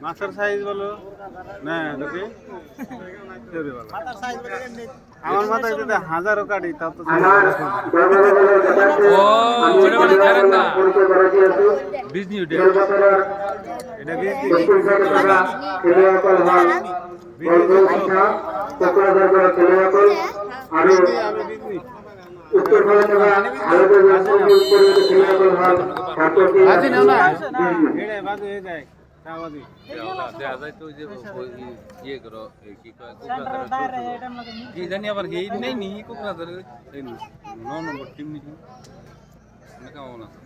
মাছের সাইজ বলো না লোকে আমার মাথায় যদি হাজারও কাটি তাও তো বিজনি উঠে এটা উত্তর ভারতীয় ভারতের জানি আবার গেই নেই নি কোকরাঝার 9 নম্বর টিম নি কেমন আছে